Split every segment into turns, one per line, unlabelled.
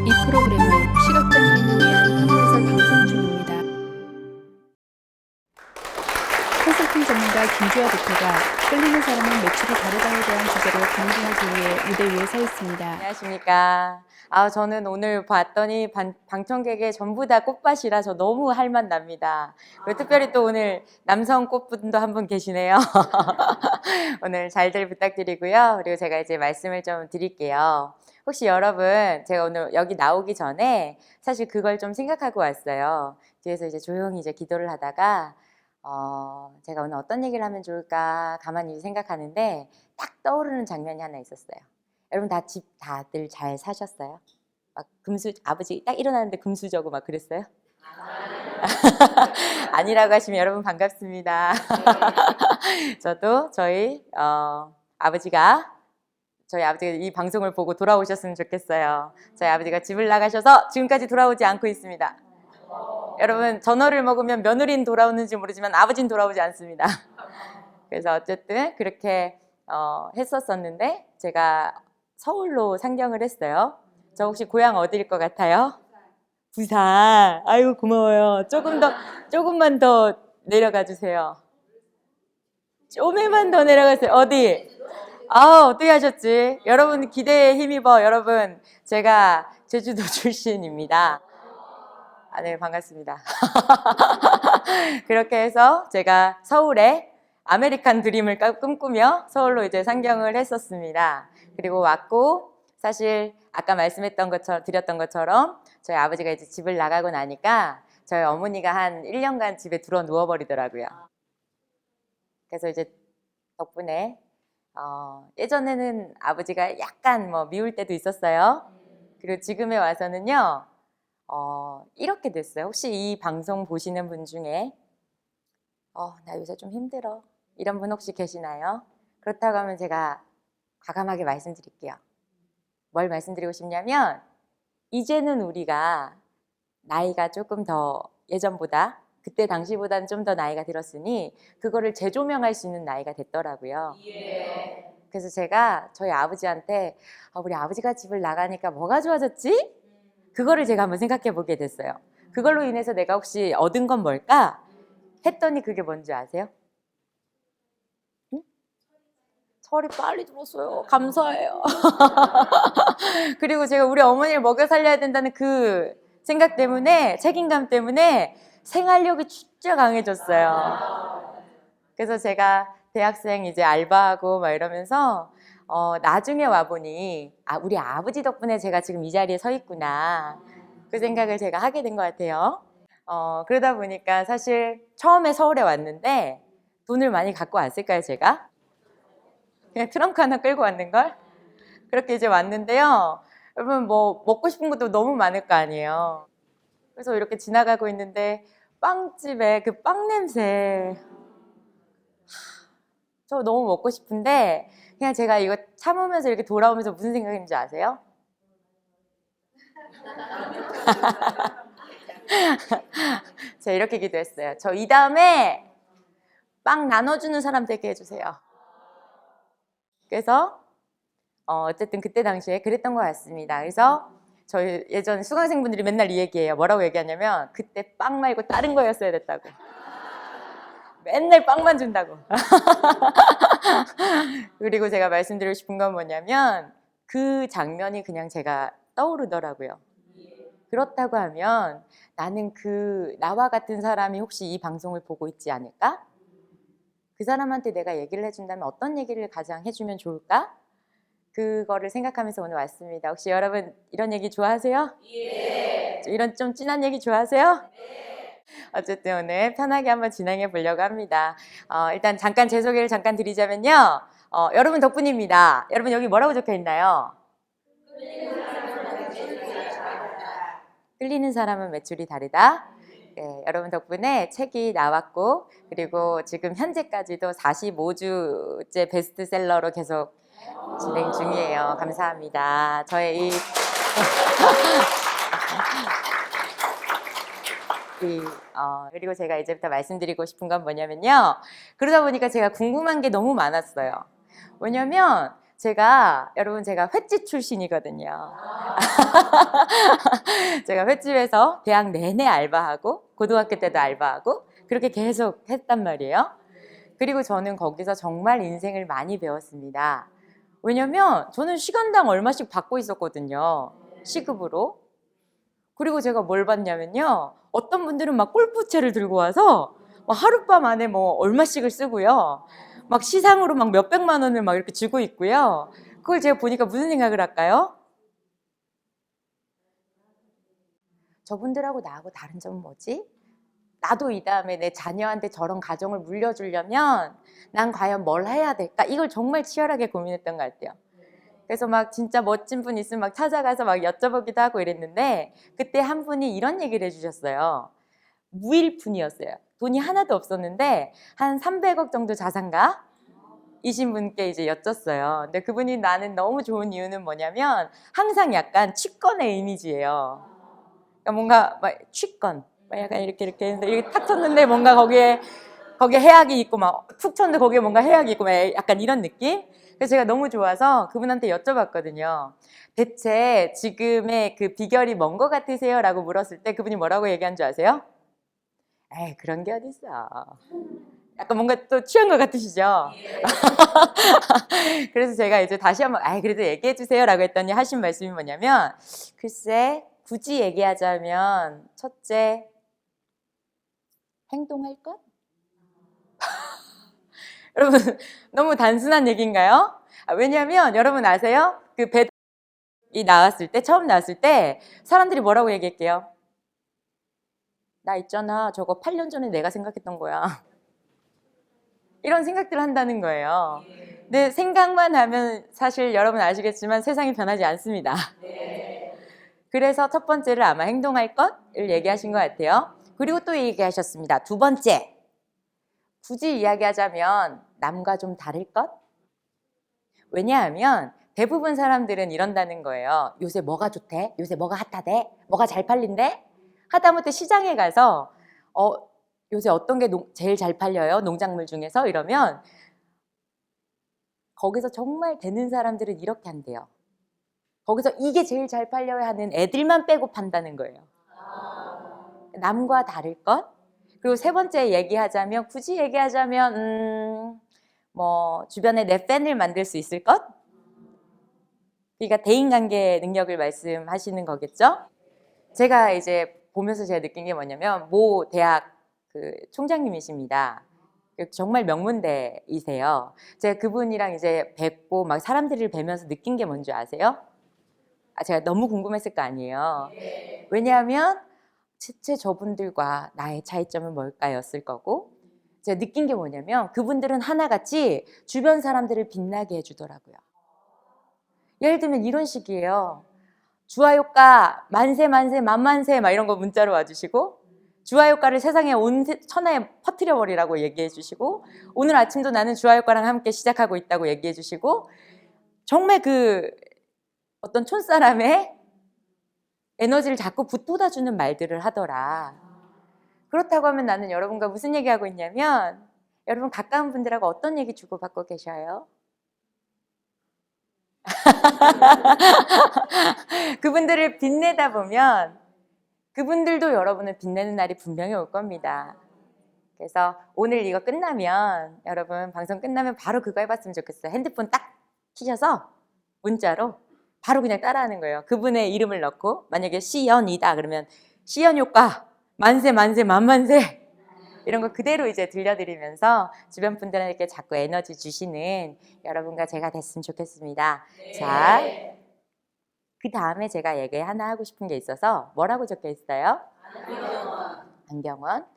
이 프로그램은 시각장애인을 위한 한국에서 방송 중입니다. 컨설팅 전문가 김주아 대표가 끌리는 사람은 매출이 다르다에 대한 주제로 강의하기 위해 무대 위에 서 있습니다.
안녕하십니까. 저는 오늘 봤더니 방청객의 전부 다 꽃밭이라서 너무 할맛 납니다. 그리고 특별히 또 오늘 남성 꽃분도 한 분 계시네요. 오늘 잘들 부탁드리고요. 그리고 제가 이제 말씀을 좀 드릴게요. 혹시 여러분, 제가 오늘 여기 나오기 전에 사실 그걸 좀 생각하고 왔어요. 뒤에서 이제 조용히 이제 기도를 하다가 제가 오늘 어떤 얘기를 하면 좋을까 가만히 생각하는데 딱 떠오르는 장면이 하나 있었어요. 여러분 다들 잘 사셨어요? 막 아버지 딱 일어나는데 금수저고 막 그랬어요? 아니라고 하시면 여러분 반갑습니다. 저도 저희 아버지가 이 방송을 보고 돌아오셨으면 좋겠어요. 저희 아버지가 집을 나가셔서 지금까지 돌아오지 않고 있습니다. 여러분 전어를 먹으면 며느리는 돌아오는지 모르지만 아버지는 돌아오지 않습니다. 그래서 어쨌든 그렇게 했었었는데 제가 서울로 상경을 했어요. 저 혹시 고향 어디일 것 같아요? 부산. 아이고 고마워요. 조금만 더 내려가 주세요. 좀만 더 내려가세요. 어디? 어떻게 하셨지? 여러분 기대에 힘입어. 여러분 제가 제주도 출신입니다. 네, 반갑습니다. 그렇게 해서 제가 서울에 아메리칸 드림을 꿈꾸며 서울로 이제 상경을 했었습니다. 그리고 왔고 사실 아까 드렸던 것처럼 저희 아버지가 이제 집을 나가고 나니까 저희 어머니가 한 1년간 집에 들어 누워버리더라고요. 그래서 이제 덕분에 예전에는 아버지가 약간 미울 때도 있었어요. 그리고 지금에 와서는요. 이렇게 됐어요. 혹시 이 방송 보시는 분 중에 나 요새 좀 힘들어 이런 분 혹시 계시나요? 그렇다고 하면 제가 과감하게 말씀드릴게요. 뭘 말씀드리고 싶냐면 이제는 우리가 나이가 조금 더 예전보다 그때 당시보다는 좀 더 나이가 들었으니 그거를 재조명할 수 있는 나이가 됐더라고요. 그래서 제가 저희 아버지한테 우리 아버지가 집을 나가니까 뭐가 좋아졌지? 그거를 제가 한번 생각해 보게 됐어요. 그걸로 인해서 내가 혹시 얻은 건 뭘까? 했더니 그게 뭔지 아세요? 응? 철이 빨리 들었어요. 감사해요. 그리고 제가 우리 어머니를 먹여 살려야 된다는 그 생각 때문에, 책임감 때문에 생활력이 진짜 강해졌어요. 그래서 제가 대학생 이제 알바하고 막 이러면서 나중에 와보니 우리 아버지 덕분에 제가 지금 이 자리에 서 있구나. 그 생각을 제가 하게 된 것 같아요. 그러다 보니까 사실 처음에 서울에 왔는데 돈을 많이 갖고 왔을까요, 제가? 그냥 트렁크 하나 끌고 왔는걸? 그렇게 이제 왔는데요. 여러분 먹고 싶은 것도 너무 많을 거 아니에요. 그래서 이렇게 지나가고 있는데 빵집에 그 빵 냄새 저 너무 먹고 싶은데 그냥 제가 이거 참으면서 이렇게 돌아오면서 무슨 생각인지 아세요? 제가 이렇게 기도했어요. 저 이 다음에 빵 나눠주는 사람 되게 해주세요. 그래서 어쨌든 그때 당시에 그랬던 것 같습니다. 그래서 저희 예전 수강생분들이 맨날 이 얘기해요. 뭐라고 얘기하냐면 그때 빵 말고 다른 거였어야 됐다고. 맨날 빵만 준다고. 그리고 제가 말씀드리고 싶은 건 뭐냐면 그 장면이 그냥 제가 떠오르더라고요. 그렇다고 하면 나는 나와 같은 사람이 혹시 이 방송을 보고 있지 않을까? 그 사람한테 내가 얘기를 해준다면 어떤 얘기를 가장 해주면 좋을까? 그거를 생각하면서 오늘 왔습니다. 혹시 여러분 이런 얘기 좋아하세요? 예. 이런 좀 진한 얘기 좋아하세요? 네. 어쨌든 오늘 편하게 한번 진행해 보려고 합니다. 일단 잠깐 제 소개를 잠깐 드리자면요. 여러분 덕분입니다. 여러분 여기 뭐라고 적혀 있나요? 끌리는 사람은 매출이 다르다. 네, 여러분 덕분에 책이 나왔고 그리고 지금 현재까지도 45주째 베스트셀러로 계속 진행 중이에요. 감사합니다. 저의 그리고 제가 이제부터 말씀드리고 싶은 건 뭐냐면요. 그러다 보니까 제가 궁금한 게 너무 많았어요. 왜냐면 여러분 제가 횟집 출신이거든요. 제가 횟집에서 대학 내내 알바하고 고등학교 때도 알바하고 그렇게 계속 했단 말이에요. 그리고 저는 거기서 정말 인생을 많이 배웠습니다. 왜냐면 저는 시간당 얼마씩 받고 있었거든요. 시급으로. 그리고 제가 뭘 받냐면요. 어떤 분들은 막 골프채를 들고 와서 막 하룻밤 안에 뭐 얼마씩을 쓰고요. 막 시상으로 막 몇백만 원을 막 이렇게 주고 있고요. 그걸 제가 보니까 무슨 생각을 할까요? 저분들하고 나하고 다른 점은 뭐지? 나도 이 다음에 내 자녀한테 저런 가정을 물려주려면 난 과연 뭘 해야 될까? 이걸 정말 치열하게 고민했던 것 같아요. 그래서 막 진짜 멋진 분 있으면 막 찾아가서 막 여쭤보기도 하고 이랬는데 그때 한 분이 이런 얘기를 해주셨어요. 무일푼이었어요. 돈이 하나도 없었는데 한 300억 정도 자산가? 이신 분께 이제 여쭸어요. 근데 그분이 나는 너무 좋은 이유는 뭐냐면 항상 약간 취권의 이미지예요. 그러니까 뭔가 막 취권, 막 약간 이렇게 했는데 이렇게 탁 쳤는데 뭔가 거기에 해악이 있고 막 툭 쳤는데 거기에 뭔가 해악이 있고 막 약간 이런 느낌? 그래서 제가 너무 좋아서 그분한테 여쭤봤거든요. 대체 지금의 그 비결이 뭔 것 같으세요? 라고 물었을 때 그분이 뭐라고 얘기한 줄 아세요? 에이, 그런 게 어딨어. 약간 뭔가 또 취한 것 같으시죠? 그래서 제가 이제 다시 한번 그래도 얘기해 주세요 라고 했더니 하신 말씀이 뭐냐면 글쎄 굳이 얘기하자면 첫째 행동할 것? 여러분 너무 단순한 얘기인가요? 왜냐하면 여러분 아세요? 그 배달이 나왔을 때 처음 나왔을 때 사람들이 뭐라고 얘기할게요? 나 있잖아 저거 8년 전에 내가 생각했던 거야. 이런 생각들을 한다는 거예요. 근데 생각만 하면 사실 여러분 아시겠지만 세상이 변하지 않습니다. 그래서 첫 번째를 아마 행동할 것을 얘기하신 것 같아요. 그리고 또 얘기하셨습니다. 두 번째, 굳이 이야기하자면 남과 좀 다를 것? 왜냐하면 대부분 사람들은 이런다는 거예요. 요새 뭐가 좋대? 요새 뭐가 핫하대? 뭐가 잘 팔린대? 하다못해 시장에 가서 요새 어떤 게 제일 잘 팔려요? 농작물 중에서? 이러면 거기서 정말 되는 사람들은 이렇게 한대요. 거기서 이게 제일 잘 팔려야 하는 애들만 빼고 판다는 거예요. 남과 다를 것? 그리고 세 번째 얘기하자면 굳이 얘기하자면 뭐 주변에 내 팬을 만들 수 있을 것? 그러니까 대인관계 능력을 말씀하시는 거겠죠? 제가 이제 보면서 제가 느낀 게 뭐냐면 모 대학 그 총장님이십니다. 정말 명문대이세요. 제가 그분이랑 이제 뵙고 막 사람들을 뵈면서 느낀 게 뭔지 아세요? 제가 너무 궁금했을 거 아니에요. 왜냐하면 대체 저분들과 나의 차이점은 뭘까였을 거고 제가 느낀 게 뭐냐면 그분들은 하나같이 주변 사람들을 빛나게 해주더라고요. 예를 들면 이런 식이에요. 주화효과 만세 만세 만만세 막 이런 거 문자로 와주시고 주화효과를 세상에 온 천하에 퍼뜨려 버리라고 얘기해 주시고 오늘 아침도 나는 주화효과랑 함께 시작하고 있다고 얘기해 주시고 정말 그 어떤 촌사람의 에너지를 자꾸 북돋아주는 말들을 하더라. 그렇다고 하면 나는 여러분과 무슨 얘기하고 있냐면 여러분 가까운 분들하고 어떤 얘기 주고받고 계셔요? 그분들을 빛내다 보면 그분들도 여러분을 빛내는 날이 분명히 올 겁니다. 그래서 오늘 이거 끝나면 여러분 방송 끝나면 바로 그거 해봤으면 좋겠어요. 핸드폰 딱 키셔서 문자로 바로 그냥 따라하는 거예요. 그분의 이름을 넣고 만약에 시연이다 그러면 시연 효과 만세 만세 만만세 이런 거 그대로 이제 들려드리면서 주변 분들에게 자꾸 에너지 주시는 여러분과 제가 됐으면 좋겠습니다. 네. 자, 그 다음에 제가 얘기 하나 하고 싶은 게 있어서 뭐라고 적혀 있어요? 안경원.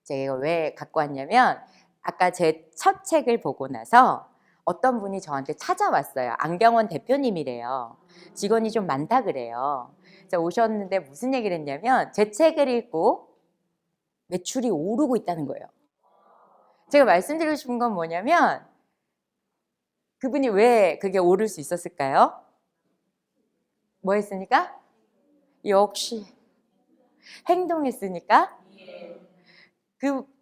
제가 이거 왜 갖고 왔냐면 아까 제 첫 책을 보고 나서 어떤 분이 저한테 찾아왔어요. 안경원 대표님이래요. 직원이 좀 많다 그래요. 그래서 오셨는데 무슨 얘기를 했냐면 제 책을 읽고 매출이 오르고 있다는 거예요. 제가 말씀드리고 싶은 건 뭐냐면 그분이 왜 그게 오를 수 있었을까요? 뭐 했으니까? 역시 행동했으니까?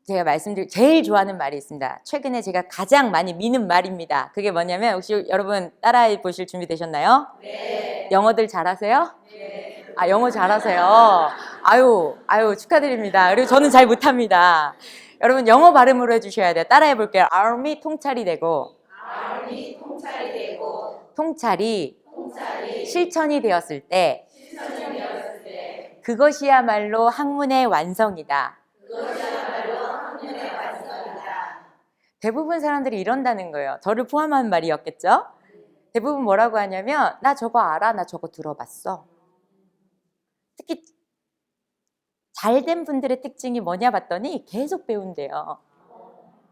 제가 제일 좋아하는 말이 있습니다. 최근에 제가 가장 많이 미는 말입니다. 그게 뭐냐면 혹시 여러분 따라해 보실 준비 되셨나요? 네. 영어들 잘하세요? 네. 아, 영어 잘하세요. 아유, 축하드립니다. 그리고 저는 잘 못합니다. 여러분 영어 발음으로 해주셔야 돼요. 따라해 볼게요. army 통찰이 되고, 통찰이 실천이 되었을 때, 그것이야말로 학문의 완성이다. 대부분 사람들이 이런다는 거예요. 저를 포함한 말이었겠죠? 대부분 뭐라고 하냐면 나 저거 알아, 나 저거 들어봤어. 특히 잘된 분들의 특징이 뭐냐 봤더니 계속 배운대요.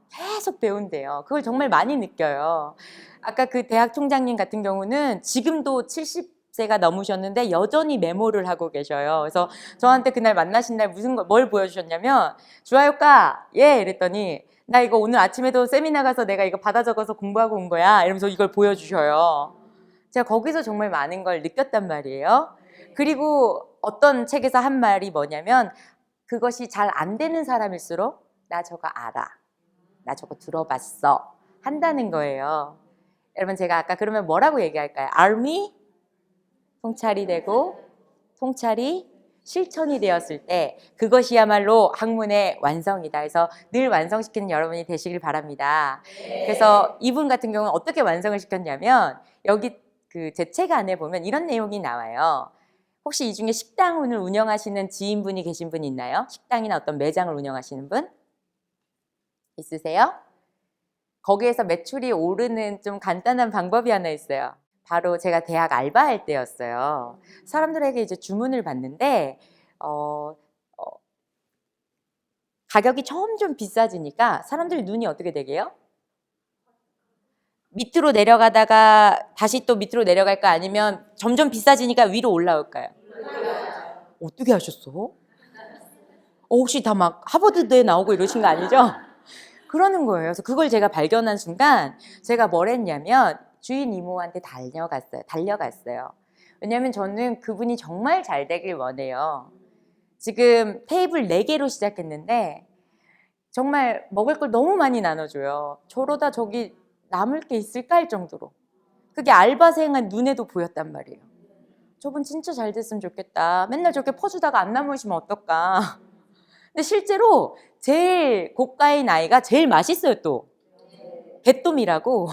계속 배운대요. 그걸 정말 많이 느껴요. 아까 그 대학 총장님 같은 경우는 지금도 70세가 넘으셨는데 여전히 메모를 하고 계셔요. 그래서 저한테 그날 만나신 날 뭘 보여주셨냐면 주화효과 이랬더니 나 이거 오늘 아침에도 세미나 가서 내가 이거 받아 적어서 공부하고 온 거야 이러면서 이걸 보여주셔요. 제가 거기서 정말 많은 걸 느꼈단 말이에요. 그리고 어떤 책에서 한 말이 뭐냐면 그것이 잘 안 되는 사람일수록 나 저거 알아, 나 저거 들어봤어 한다는 거예요. 여러분 제가 아까 그러면 뭐라고 얘기할까요? army 통찰이 되고 통찰이 실천이 되었을 때 그것이야말로 학문의 완성이다. 그래서 늘 완성시키는 여러분이 되시길 바랍니다. 그래서 이분 같은 경우는 어떻게 완성을 시켰냐면 여기 그 제 책 안에 보면 이런 내용이 나와요. 혹시 이 중에 식당을 운영하시는 지인분이 계신 분 있나요? 식당이나 어떤 매장을 운영하시는 분? 있으세요? 거기에서 매출이 오르는 좀 간단한 방법이 하나 있어요. 바로 제가 대학 알바할 때였어요. 사람들에게 이제 주문을 받는데 가격이 점점 비싸지니까 사람들 눈이 어떻게 되게요? 밑으로 내려가다가 다시 또 밑으로 내려갈까 아니면 점점 비싸지니까 위로 올라올까요? 어떻게 하셨어? 혹시 다 막 하버드대에 나오고 이러신 거 아니죠? 그러는 거예요. 그래서 그걸 제가 발견한 순간 제가 뭘 했냐면 주인 이모한테 달려갔어요. 왜냐하면 저는 그분이 정말 잘 되길 원해요. 지금 테이블 4개로 시작했는데 정말 먹을 걸 너무 많이 나눠줘요. 저러다 저기 남을 게 있을까 할 정도로. 그게 알바생한 눈에도 보였단 말이에요. 저분 진짜 잘 됐으면 좋겠다. 맨날 저렇게 퍼주다가 안 남으시면 어떨까. 근데 실제로 제일 고가의 나이가 제일 맛있어요. 또 개똥이라고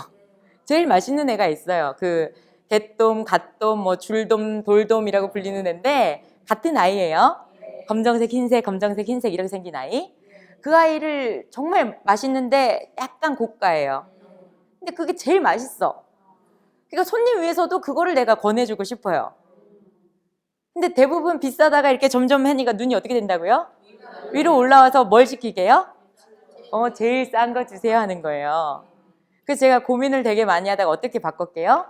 제일 맛있는 애가 있어요. 그 개똥, 갓똥, 뭐 줄돔, 돌돔이라고 불리는 애인데 같은 아이예요. 검정색, 흰색, 검정색, 흰색 이렇게 생긴 아이. 그 아이를 정말 맛있는데 약간 고가예요. 근데 그게 제일 맛있어. 그러니까 손님 위해서도 그거를 내가 권해주고 싶어요. 근데 대부분 비싸다가 이렇게 점점 하니까 눈이 어떻게 된다고요? 위로 올라와서 뭘 시키게요? 제일 싼 거 주세요 하는 거예요. 그래서 제가 고민을 되게 많이 하다가 어떻게 바꿨게요?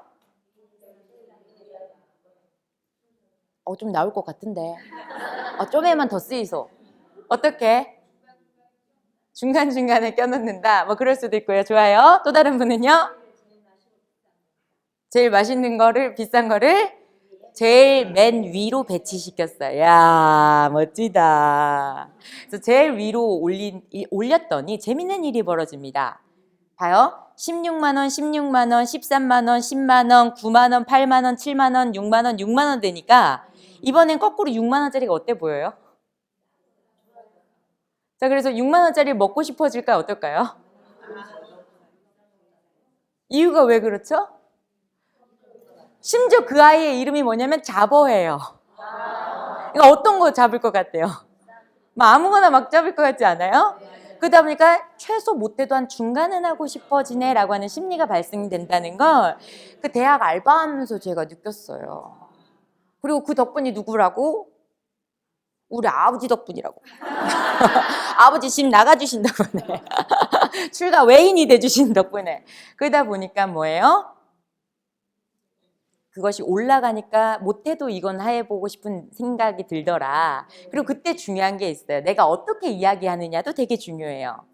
좀 나올 것 같은데. 좀에만 더 쓰이소. 어떻게? 중간중간에 껴놓는다. 뭐 그럴 수도 있고요. 좋아요. 또 다른 분은요? 제일 맛있는 거를, 비싼 거를 제일 맨 위로 배치시켰어요. 야, 멋지다. 그래서 제일 위로 올렸더니 재밌는 일이 벌어집니다. 봐요. 16만 원, 16만 원, 13만 원, 10만 원, 9만 원, 8만 원, 7만 원, 6만 원, 6만 원 되니까 이번엔 거꾸로 6만 원짜리가 어때 보여요? 자, 그래서 6만 원짜리 먹고 싶어질까요? 어떨까요? 이유가 왜 그렇죠? 심지어 그 아이의 이름이 뭐냐면 자버예요. 그러니까 어떤 거 잡을 것 같아요? 아무거나 막 잡을 것 같지 않아요? 그러다 보니까 최소 못해도 한 중간은 하고 싶어지네 라고 하는 심리가 발생이 된다는 걸 그 대학 알바하면서 제가 느꼈어요. 그리고 그 덕분이 누구라고? 우리 아버지 덕분이라고. 아버지 집 나가주신 덕분에. 출가 외인이 돼주신 덕분에. 그러다 보니까 뭐예요? 그것이 올라가니까 못해도 이건 해보고 싶은 생각이 들더라. 그리고 그때 중요한 게 있어요. 내가 어떻게 이야기하느냐도 되게 중요해요.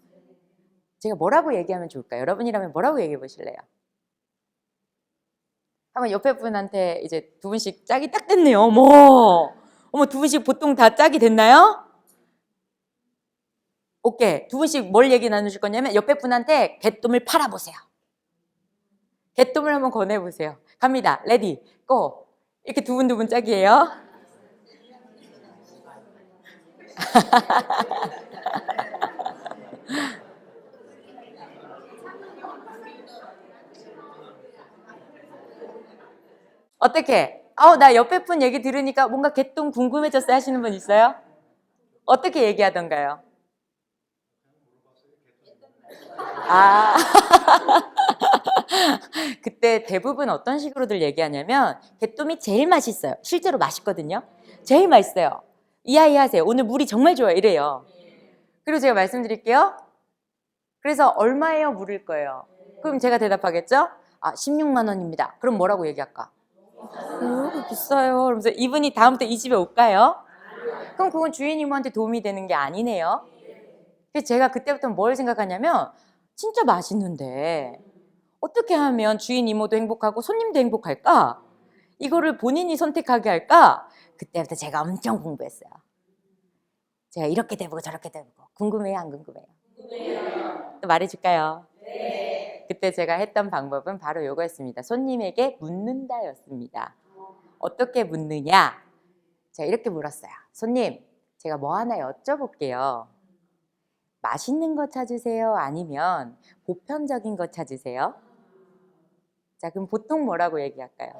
제가 뭐라고 얘기하면 좋을까요? 여러분이라면 뭐라고 얘기해 보실래요? 한번 옆에 분한테 이제 2분씩 짝이 딱 됐네요. 어머 2분씩 보통 다 짝이 됐나요? 오케이. 두 분씩 뭘 얘기 나누실 거냐면 옆에 분한테 개똥을 팔아보세요. 개똥을 한번 권해보세요. 갑니다. 레디, 고! 이렇게 두 분 짝이에요. 어떻게? 나 옆에 분 얘기 들으니까 뭔가 개똥 궁금해졌어요 하시는 분 있어요? 어떻게 얘기하던가요? 아, 그때 대부분 어떤 식으로들 얘기하냐면 개똥이 제일 맛있어요. 실제로 맛있거든요. 제일 맛있어요. 이야기 하세요. 오늘 물이 정말 좋아요. 이래요. 그리고 제가 말씀드릴게요. 그래서 얼마예요? 물을 거예요. 그럼 제가 대답하겠죠? 16만 원입니다. 그럼 뭐라고 얘기할까? 비싸요. 그러면서 이분이 다음부터 이 집에 올까요? 그럼 그건 주인 이모한테 도움이 되는 게 아니네요. 그래서 제가 그때부터 뭘 생각하냐면 진짜 맛있는데 어떻게 하면 주인 이모도 행복하고 손님도 행복할까? 이거를 본인이 선택하게 할까? 그때부터 제가 엄청 공부했어요. 제가 이렇게 돼보고 저렇게 돼보고. 궁금해요? 안 궁금해요? 궁금해요. 또 말해줄까요? 네. 그때 제가 했던 방법은 바로 이거였습니다. 손님에게 묻는다였습니다. 어떻게 묻느냐? 제가 이렇게 물었어요. 손님, 제가 뭐 하나 여쭤볼게요. 맛있는 거 찾으세요? 아니면 보편적인 거 찾으세요? 자, 그럼 보통 뭐라고 얘기할까요?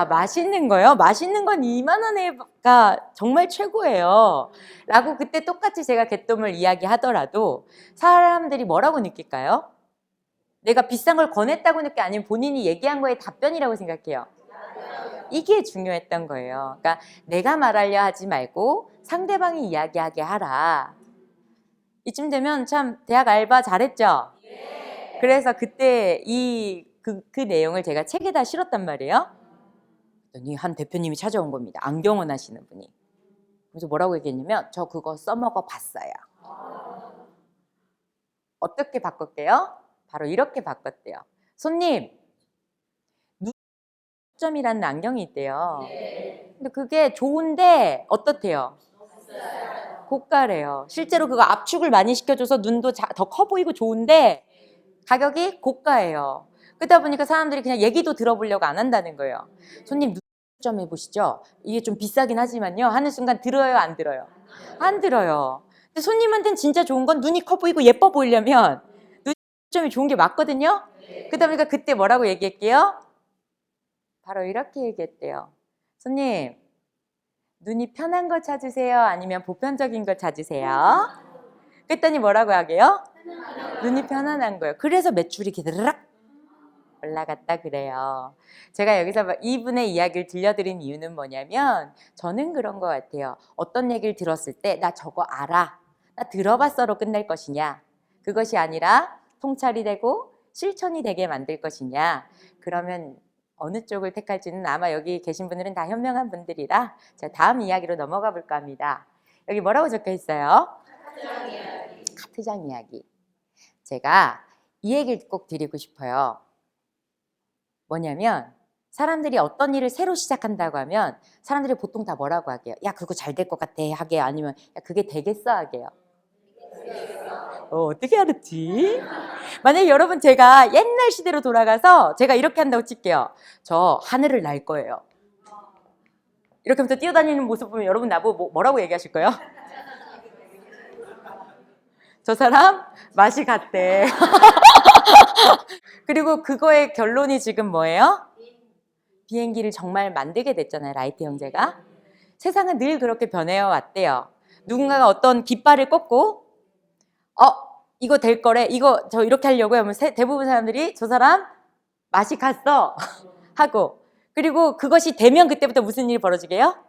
맛있는 거요? 맛있는 건 2만 원에가 정말 최고예요. 라고 그때 똑같이 제가 개똥을 이야기하더라도 사람들이 뭐라고 느낄까요? 내가 비싼 걸 권했다고 느껴? 아니면 본인이 얘기한 거에 답변이라고 생각해요? 이게 중요했던 거예요. 그러니까 내가 말하려 하지 말고 상대방이 이야기하게 하라. 이쯤 되면 참 대학 알바 잘했죠? 그래서 그때 그 내용을 제가 책에다 실었단 말이에요. 그랬더니 한 대표님이 찾아온 겁니다. 안경원 하시는 분이. 그래서 뭐라고 얘기했냐면 저 그거 써먹어 봤어요. 어떻게 바꿨게요? 바로 이렇게 바꿨대요. 손님, 누점이라는 안경이 있대요. 근데 그게 좋은데 어떻대요? 고가래요. 실제로 그거 압축을 많이 시켜줘서 눈도 더 커 보이고 좋은데 가격이 고가예요. 그러다 보니까 사람들이 그냥 얘기도 들어보려고 안 한다는 거예요. 손님 누점 해보시죠. 이게 좀 비싸긴 하지만요. 하는 순간 들어요, 안 들어요? 안 들어요. 근데 손님한테는 진짜 좋은 건 눈이 커 보이고 예뻐 보이려면 누점이 좋은 게 맞거든요. 그러다 보니까 그때 뭐라고 얘기할게요? 바로 이렇게 얘기했대요. 손님, 눈이 편한 거 찾으세요? 아니면 보편적인 거 찾으세요? 그랬더니 뭐라고 하게요? 눈이 편안한 거예요. 그래서 매출이 기드르륵 올라갔다 그래요. 제가 여기서 이분의 이야기를 들려드린 이유는 뭐냐면 저는 그런 것 같아요. 어떤 얘기를 들었을 때 나 저거 알아, 나 들어봤어로 끝날 것이냐, 그것이 아니라 통찰이 되고 실천이 되게 만들 것이냐. 그러면 어느 쪽을 택할지는 아마 여기 계신 분들은 다 현명한 분들이라 제가 다음 이야기로 넘어가 볼까 합니다. 여기 뭐라고 적혀 있어요? 카트장 이야기. 제가 이 얘기를 꼭 드리고 싶어요. 뭐냐면 사람들이 어떤 일을 새로 시작한다고 하면 사람들이 보통 다 뭐라고 하게요? 야, 그거 잘 될 것 같아 하게요? 아니면 야, 그게 되겠어 하게요? 어떻게 알았지? 만약에 여러분 제가 옛날 시대로 돌아가서 제가 이렇게 한다고 칠게요. 저 하늘을 날 거예요. 이렇게 하면서 뛰어다니는 모습 보면 여러분 나보고 뭐라고 얘기하실 거예요? 저 사람 맛이 같대. 그리고 그거의 결론이 지금 뭐예요? 비행기를 정말 만들게 됐잖아요. 라이트 형제가. 세상은 늘 그렇게 변해와 왔대요. 누군가가 어떤 깃발을 꽂고 이거 될 거래. 이거 저 이렇게 하려고 하면 대부분 사람들이 저 사람 맛이 갔어 하고, 그리고 그것이 되면 그때부터 무슨 일이 벌어지게요?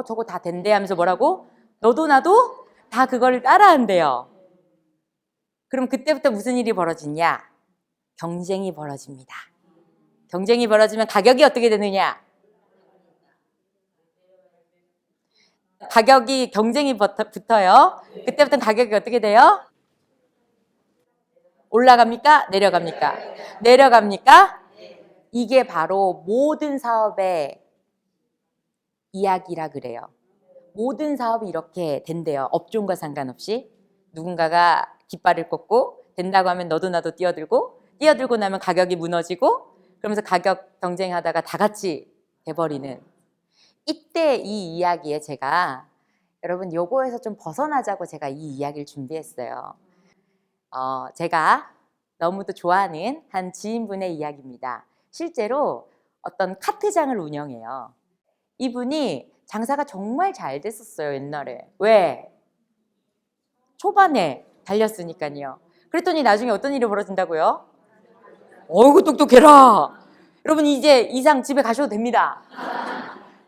저거 다 된대 하면서 뭐라고? 너도 나도 다 그거를 따라한대요. 그럼 그때부터 무슨 일이 벌어지냐? 경쟁이 벌어집니다. 경쟁이 벌어지면 가격이 어떻게 되느냐? 가격이 경쟁이 붙어요. 그때부터는 가격이 어떻게 돼요? 올라갑니까? 내려갑니까? 내려갑니까? 이게 바로 모든 사업의 이야기라 그래요. 모든 사업이 이렇게 된대요. 업종과 상관없이. 누군가가 깃발을 꽂고 된다고 하면 너도 나도 뛰어들고 나면 가격이 무너지고 그러면서 가격 경쟁하다가 다 같이 돼버리는 이때 이 이야기에 제가 여러분 요거에서 좀 벗어나자고 제가 이 이야기를 준비했어요. 제가 너무도 좋아하는 한 지인분의 이야기입니다. 실제로 어떤 카트장을 운영해요. 이분이 장사가 정말 잘 됐었어요, 옛날에. 왜? 초반에 달렸으니까요. 그랬더니 나중에 어떤 일이 벌어진다고요? 어이구 똑똑해라. 여러분 이제 이상 집에 가셔도 됩니다.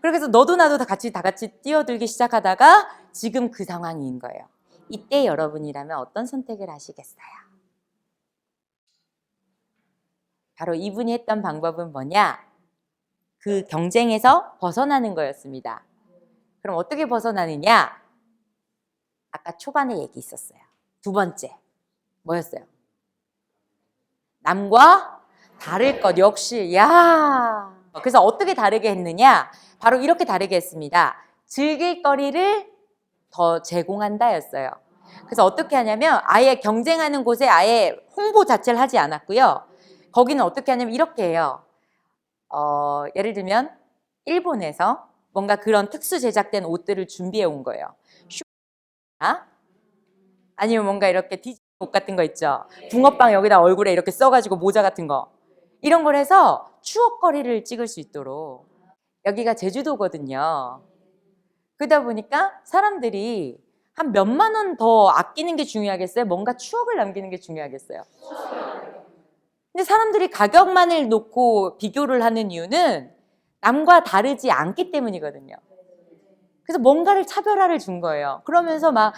그렇게 해서 너도 나도 다 같이 뛰어들기 시작하다가 지금 그 상황인 거예요. 이때 여러분이라면 어떤 선택을 하시겠어요? 바로 이분이 했던 방법은 뭐냐? 그 경쟁에서 벗어나는 거였습니다. 그럼 어떻게 벗어나느냐? 아까 초반에 얘기 있었어요. 두 번째 뭐였어요? 남과 다를 것. 역시 야. 그래서 어떻게 다르게 했느냐? 바로 이렇게 다르게 했습니다. 즐길 거리를 더 제공한다였어요. 그래서 어떻게 하냐면 아예 경쟁하는 곳에 아예 홍보 자체를 하지 않았고요. 거기는 어떻게 하냐면 이렇게 해요. 예를 들면 일본에서 뭔가 그런 특수 제작된 옷들을 준비해 온 거예요. 아니면 뭔가 이렇게 디즈니 옷 같은 거 있죠. 붕어빵 여기다 얼굴에 이렇게 써가지고 모자 같은 거. 이런 걸 해서 추억거리를 찍을 수 있도록. 여기가 제주도거든요. 그러다 보니까 사람들이 한 몇만 원 더 아끼는 게 중요하겠어요? 뭔가 추억을 남기는 게 중요하겠어요? 근데 사람들이 가격만을 놓고 비교를 하는 이유는 남과 다르지 않기 때문이거든요. 그래서 뭔가를 차별화를 준 거예요. 그러면서 막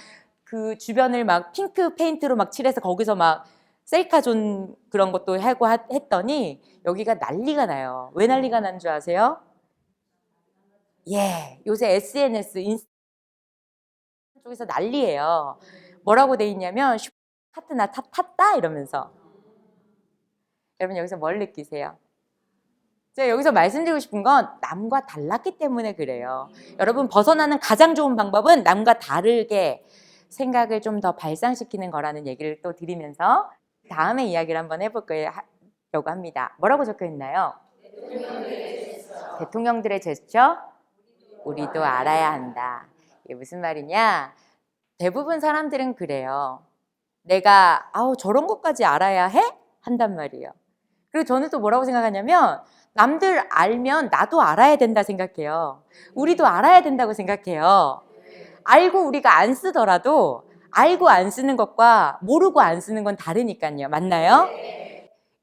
그 주변을 막 핑크 페인트로 막 칠해서 거기서 막 셀카존 그런 것도 하고 했더니 여기가 난리가 나요. 왜 난리가 난 줄 아세요? 예, 요새 SNS, 인스타 쪽에서 난리예요. 뭐라고 돼 있냐면 하트 나 탔다 이러면서. 여러분 여기서 뭘 느끼세요? 제가 여기서 말씀드리고 싶은 건 남과 달랐기 때문에 그래요. 여러분 벗어나는 가장 좋은 방법은 남과 다르게 생각을 좀 더 발상시키는 거라는 얘기를 또 드리면서 다음에 이야기를 한번 해보려고 합니다. 뭐라고 적혀 있나요? 대통령들의 제스처 우리도 알아야 한다. 이게 무슨 말이냐? 대부분 사람들은 그래요. 내가 저런 것까지 알아야 해? 한단 말이에요. 그리고 저는 또 뭐라고 생각하냐면 남들 알면 나도 알아야 된다 생각해요. 우리도 알아야 된다고 생각해요. 알고 우리가 안 쓰더라도 알고 안 쓰는 것과 모르고 안 쓰는 건 다르니까요. 맞나요?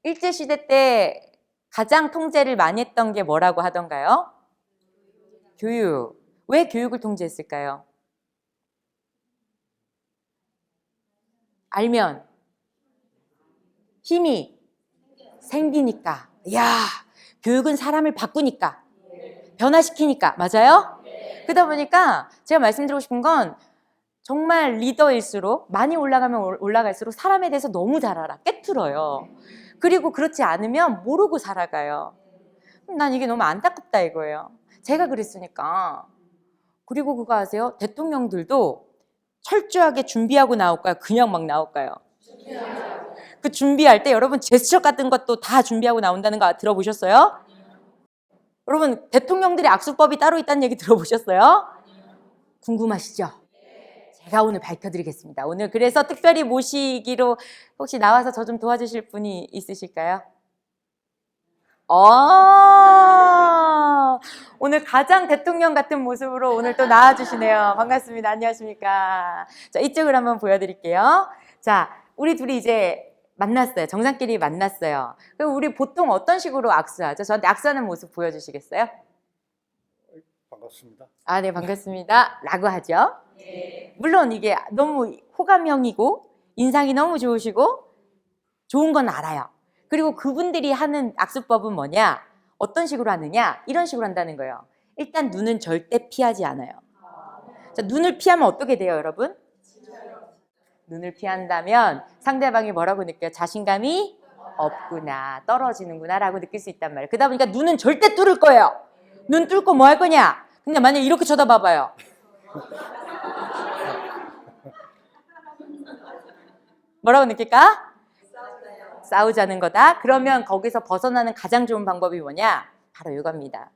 일제시대 때 가장 통제를 많이 했던 게 뭐라고 하던가요? 교육. 왜 교육을 통제했을까요? 알면 힘이 생기니까. 야, 교육은 사람을 바꾸니까, 변화시키니까. 맞아요? 그러다 보니까 제가 말씀드리고 싶은 건 정말 리더일수록 많이 올라가면 올라갈수록 사람에 대해서 너무 잘 알아. 꿰뚫어요. 그리고 그렇지 않으면 모르고 살아가요. 난 이게 너무 안타깝다 이거예요. 제가 그랬으니까. 그리고 그거 아세요? 대통령들도 철저하게 준비하고 나올까요? 그냥 막 나올까요? 그 준비할 때 여러분 제스처 같은 것도 다 준비하고 나온다는 거 들어보셨어요? 여러분 대통령들의 악수법이 따로 있다는 얘기 들어보셨어요? 궁금하시죠? 제가 오늘 밝혀드리겠습니다. 오늘 그래서 특별히 모시기로 혹시 나와서 저 좀 도와주실 분이 있으실까요? 오늘 가장 대통령 같은 모습으로 오늘 또 나와주시네요. 반갑습니다. 안녕하십니까. 자, 이쪽을 한번 보여드릴게요. 자, 우리 둘이 이제 만났어요. 정상끼리 만났어요. 그럼 우리 보통 어떤 식으로 악수하죠? 저한테 악수하는 모습 보여주시겠어요?
반갑습니다.
네, 반갑습니다. 라고 하죠. 물론 이게 너무 호감형이고 인상이 너무 좋으시고 좋은 건 알아요. 그리고 그분들이 하는 악수법은 뭐냐? 어떤 식으로 하느냐? 이런 식으로 한다는 거예요. 일단 눈은 절대 피하지 않아요. 자, 눈을 피하면 어떻게 돼요, 여러분? 눈을 피한다면 상대방이 뭐라고 느껴요? 자신감이 없구나, 떨어지는구나 라고 느낄 수 있단 말이에요. 그러다 보니까 눈은 절대 뚫을 거예요. 눈 뚫고 뭐 할 거냐? 근데 만약에 이렇게 쳐다봐봐요. 뭐라고 느낄까? 싸우자는 거다. 그러면 거기서 벗어나는 가장 좋은 방법이 뭐냐? 바로 이겁니다.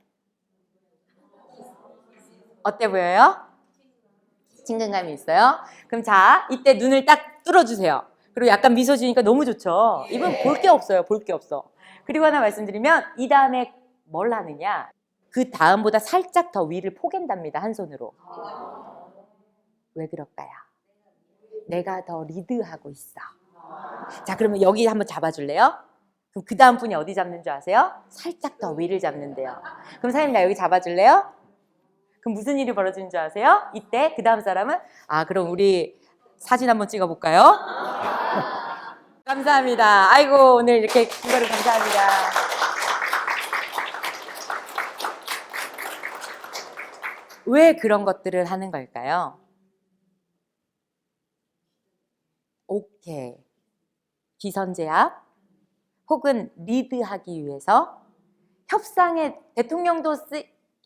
어때 보여요? 친근감이 있어요? 그럼 자, 이때 눈을 딱 뚫어주세요. 그리고 약간 미소 지으니까 너무 좋죠? 이분 볼 게 없어요. 볼 게 없어. 그리고 하나 말씀드리면 이 다음에 뭘 하느냐? 그 다음보다 살짝 더 위를 포갠답니다. 한 손으로. 왜 그럴까요? 내가 더 리드하고 있어. 자, 그러면 여기 한번 잡아줄래요? 그럼 그 다음 분이 어디 잡는 줄 아세요? 살짝 더 위를 잡는데요. 그럼 사장님 나 여기 잡아줄래요? 그럼 무슨 일이 벌어지는 줄 아세요? 이때 그 다음 사람은 그럼 우리 사진 한번 찍어볼까요? 감사합니다. 아이고 오늘 이렇게 긴 거를 감사합니다. 왜 그런 것들을 하는 걸까요? 오케이. 기선제압 혹은 리드하기 위해서 협상에 대통령도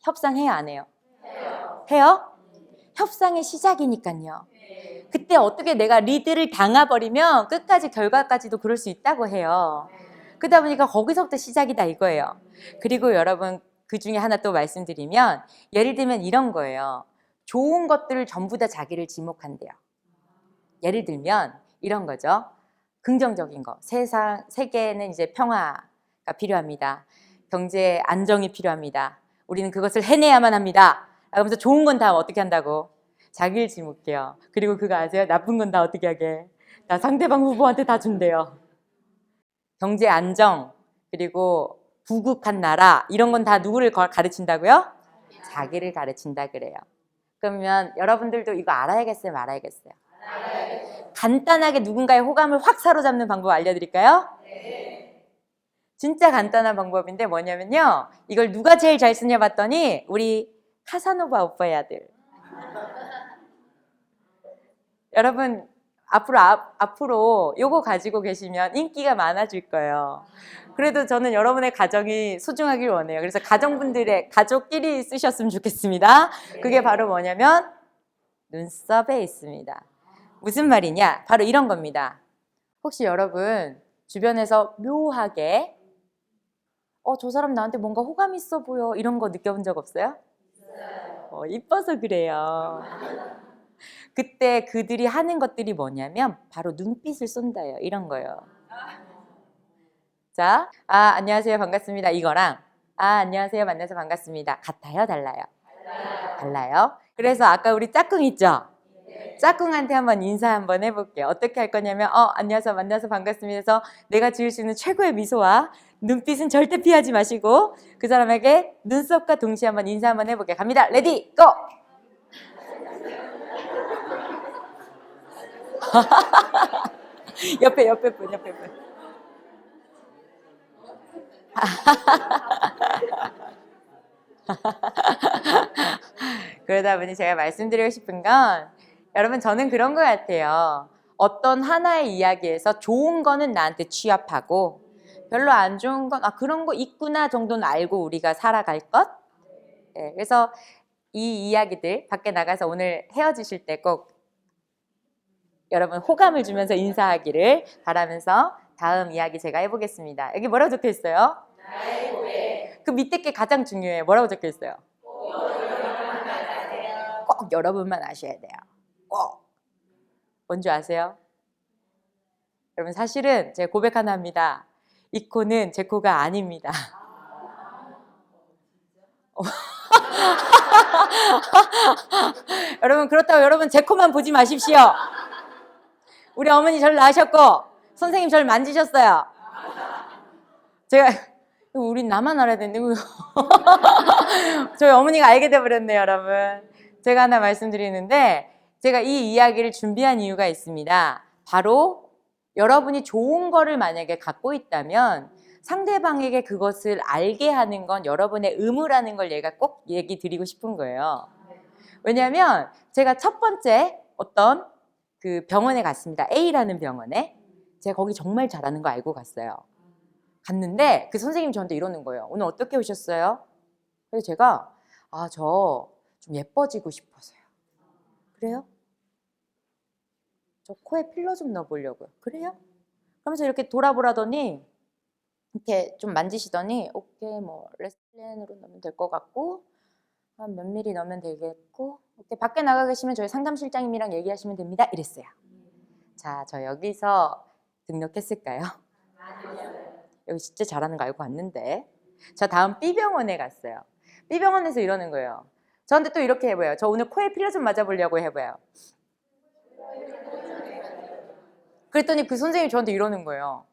협상해요 안 해요? 해요? 협상의 시작이니까요. 그때 어떻게 내가 리드를 당해버리면 끝까지 결과까지도 그럴 수 있다고 해요. 그러다 보니까 거기서부터 시작이다 이거예요. 그리고 여러분 그 중에 하나 또 말씀드리면 예를 들면 이런 거예요. 좋은 것들을 전부 다 자기를 지목한대요. 예를 들면 이런 거죠. 긍정적인 거. 세계에는 이제 평화가 필요합니다. 경제 안정이 필요합니다. 우리는 그것을 해내야만 합니다. 그러면서 좋은 건 다 어떻게 한다고? 자기를 지목해요. 그리고 그거 아세요? 나쁜 건 다 어떻게 하게? 다 상대방 후보한테 다 준대요. 경제 안정, 그리고 부국한 나라 이런 건 다 누구를 가르친다고요? 자기를 가르친다 그래요. 그러면 여러분들도 이거 알아야겠어요? 말아야겠어요? 간단하게 누군가의 호감을 확 사로잡는 방법 알려드릴까요? 네. 진짜 간단한 방법인데 뭐냐면요. 이걸 누가 제일 잘 쓰냐 봤더니 우리 카사노바 오빠의 아들. 여러분 앞으로 요거 가지고 계시면 인기가 많아질 거예요. 그래도 저는 여러분의 가정이 소중하길 원해요. 그래서 가족끼리 쓰셨으면 좋겠습니다. 그게 바로 뭐냐면 눈썹에 있습니다. 무슨 말이냐? 바로 이런 겁니다. 혹시 여러분 주변에서 묘하게 저 사람 나한테 뭔가 호감 있어 보여 이런 거 느껴본 적 없어요? 이뻐서 그래요. 그때 그들이 하는 것들이 뭐냐면 바로 눈빛을 쏜다요. 이런 거예요. 자, 안녕하세요 반갑습니다 이거랑 안녕하세요 만나서 반갑습니다 같아요 달라요? 달라요. 그래서 아까 우리 짝꿍 있죠? 짝꿍한테 한번 인사 한번 해볼게요. 어떻게 할 거냐면 안녕하세요 만나서 반갑습니다 해서 내가 지을 수 있는 최고의 미소와 눈빛은 절대 피하지 마시고 그 사람에게 눈썹과 동시에 한번 인사 한번 해볼게요. 갑니다. 레디 고! 옆에 분 그러다 보니 제가 말씀드리고 싶은 건 여러분 저는 그런 것 같아요. 어떤 하나의 이야기에서 좋은 거는 나한테 취합하고 별로 안 좋은 건 그런 거 있구나 정도는 알고 우리가 살아갈 것. 네, 그래서 이 이야기들 밖에 나가서 오늘 헤어지실 때 꼭 여러분 호감을 주면서 인사하기를 바라면서 다음 이야기 제가 해보겠습니다. 여기 뭐라고 적혀 있어요? 그 밑에 게 가장 중요해요. 뭐라고 적혀 있어요? 꼭 여러분만 아셔야 돼요. 꼭. 뭔지 아세요? 여러분 사실은 제가 고백 하나 합니다. 이 코는 제 코가 아닙니다. 여러분 그렇다고 여러분 제 코만 보지 마십시오. 우리 어머니 절 낳으셨고 선생님 절 만지셨어요. 제가 우리 나만 알아야 되는데 저희 어머니가 알게 돼버렸네요 여러분. 제가 하나 말씀드리는데 제가 이 이야기를 준비한 이유가 있습니다. 바로 여러분이 좋은 거를 만약에 갖고 있다면 상대방에게 그것을 알게 하는 건 여러분의 의무라는 걸 얘가 꼭 얘기 드리고 싶은 거예요. 왜냐하면 제가 첫 번째 어떤 그 병원에 갔습니다. A라는 병원에. 제가 거기 정말 잘하는 거 알고 갔어요. 갔는데 그 선생님이 저한테 이러는 거예요. 오늘 어떻게 오셨어요? 그래서 제가 저 좀 예뻐지고 싶어서요. 그래요? 저 코에 필러 좀 넣어보려고요. 그래요? 그러면서 이렇게 돌아보라더니 이렇게 좀 만지시더니 오케이 뭐 레스플렌으로 넣으면 될 것 같고 한 몇 미리 넣으면 되겠고 이렇게 밖에 나가 계시면 저희 상담실장님이랑 얘기하시면 됩니다. 이랬어요. 자, 저 여기서 등록했을까요? 여기 진짜 잘하는 거 알고 왔는데. 저 다음 B병원에 갔어요. B병원에서 이러는 거예요. 저한테 또 이렇게 해봐요. 저 오늘 코에 필러 좀 맞아보려고 해봐요. 그랬더니 그 선생님이 저한테 이러는 거예요.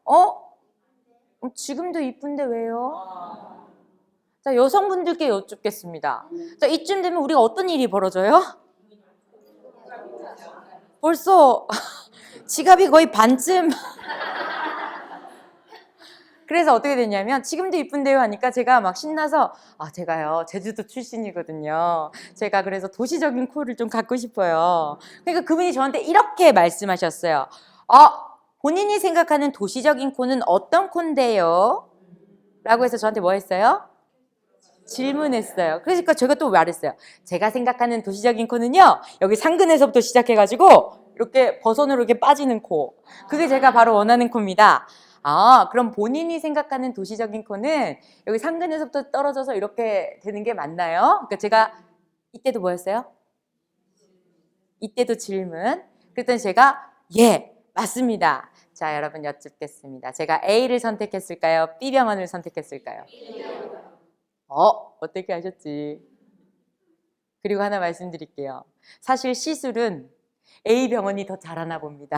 지금도 이쁜데 왜요? 자, 여성분들께 여쭙겠습니다. 자, 이쯤 되면 우리가 어떤 일이 벌어져요? 벌써 지갑이 거의 반쯤. 그래서 어떻게 됐냐면 지금도 이쁜데요 하니까 제가 막 신나서 제가요 제주도 출신이거든요. 제가 그래서 도시적인 코를 좀 갖고 싶어요. 그러니까 그분이 저한테 이렇게 말씀하셨어요. 본인이 생각하는 도시적인 코는 어떤 콘데요? 라고 해서 저한테 뭐 했어요? 질문했어요. 그러니까 제가 또 말했어요. 제가 생각하는 도시적인 코는요, 여기 상근에서부터 시작해가지고 이렇게 버선으로 이렇게 빠지는 코. 그게 제가 바로 원하는 코입니다. 그럼 본인이 생각하는 도시적인 코는 여기 상근에서부터 떨어져서 이렇게 되는 게 맞나요? 그러니까 제가 이때도 뭐였어요? 이때도 질문. 그랬더니 제가 예, 맞습니다. 자, 여러분 여쭙겠습니다. 제가 A를 선택했을까요? B병원을 선택했을까요? 어떻게 하셨지? 그리고 하나 말씀드릴게요. 사실 시술은 A병원이 더 잘하나 봅니다.